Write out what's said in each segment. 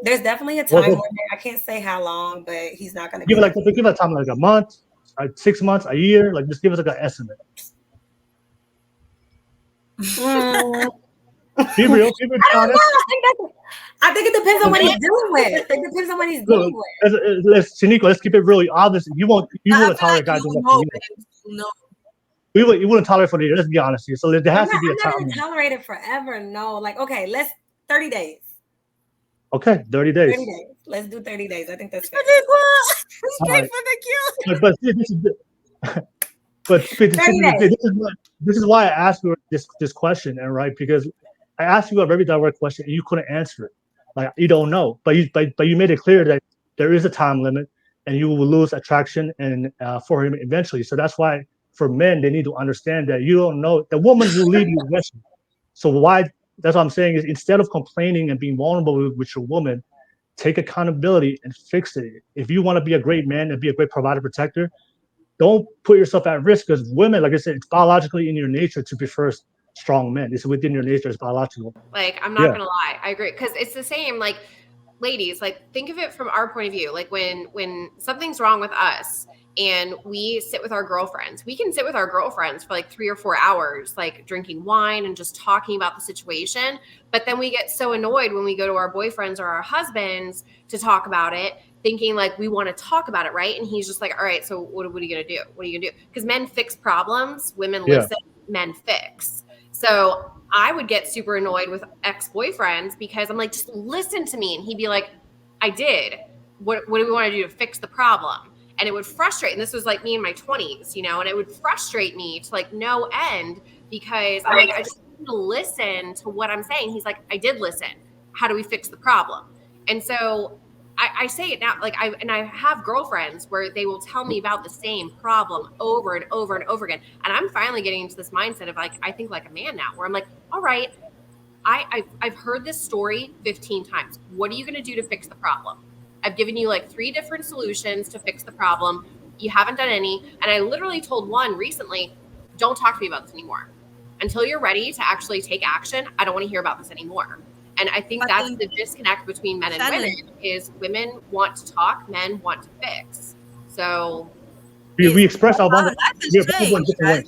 There's definitely a Well, time limit. I can't say how long, but he's not going to give be it give it a time like a month, 6 months, a year. Like just give us like an estimate. Be real. Be I don't honest. know. I think it depends on what he's dealing with. It depends on what he's dealing with. Let's Shenequa, let's keep it really honest. You won't tolerate guys doing that for you. No. You wouldn't tolerate for the year. Let's be honest here. So there has to be a time. I'm not going to tolerate it forever. No, like okay, let's 30 days. Okay, 30 days. 30 days. Let's do 30 days. I think that's fair. Straight for the kill. But this is why I asked you this question, and right, because I asked you a very direct question and you couldn't answer it. Like you don't know, but you made it clear that there is a time limit and you will lose attraction and for him eventually. So that's why for men they need to understand that you don't know the woman will leave you eventually. So why? That's what I'm saying is instead of complaining and being vulnerable with your woman, take accountability and fix it. If you want to be a great man and be a great provider protector, don't put yourself at risk because women, like I said, it's biologically in your nature to prefer strong men. It's within your nature. It's biological. Like, I'm not going to lie. I agree. Because it's the same, like, ladies, like, think of it from our point of view. Like, when something's wrong with us and we sit with our girlfriends, we can sit with our girlfriends for, like, 3 or 4 hours, like, drinking wine and just talking about the situation. But then we get so annoyed when we go to our boyfriends or our husbands to talk about it, thinking like we want to talk about it, right? And he's just like, all right, so what are you going to do? What are you going to do? Because men fix problems, women listen, men fix. So I would get super annoyed with ex-boyfriends because I'm like, just listen to me. And he'd be like, I did. What do we want to do to fix the problem? And it would frustrate. And this was like me in my 20s, you know, and it would frustrate me to like no end because I'm like, I just need to listen to what I'm saying. He's like, I did listen. How do we fix the problem? And so I say it now, like I have girlfriends where they will tell me about the same problem over and over and over again. And I'm finally getting into this mindset of like, I think like a man now where I'm like, all right, I've heard this story 15 times. What are you going to do to fix the problem? I've given you like 3 different solutions to fix the problem. You haven't done any. And I literally told one recently, don't talk to me about this anymore. Until you're ready to actually take action, I don't want to hear about this anymore. And I think that's the disconnect between men and women is women want to talk, men want to fix. So we express our life has changed, right?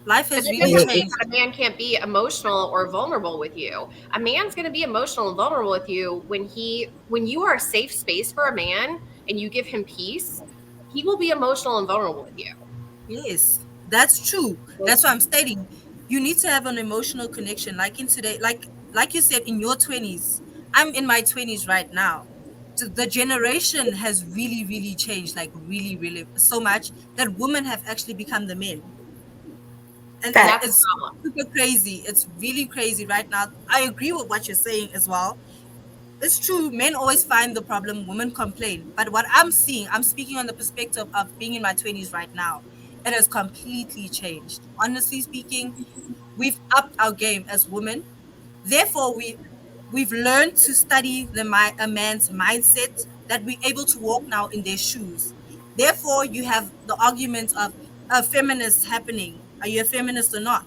Life has really changed. A man can't be emotional or vulnerable with you. A man's going to be emotional and vulnerable with you when you are a safe space for a man and you give him peace, he will be emotional and vulnerable with you. Yes, that's true. That's what I'm stating. You need to have an emotional connection. Like in today, like you said, in your 20s, I'm in my 20s right now. So the generation has really, really changed, like really, really so much that women have actually become the men. And it's super crazy. It's really crazy right now. I agree with what you're saying as well. It's true. Men always find the problem. Women complain. But what I'm seeing, I'm speaking on the perspective of being in my 20s right now. It has completely changed. Honestly speaking, we've upped our game as women. Therefore, we've learned to study a man's mindset that we're able to walk now in their shoes. Therefore, you have the argument of a feminist happening. Are you a feminist or not?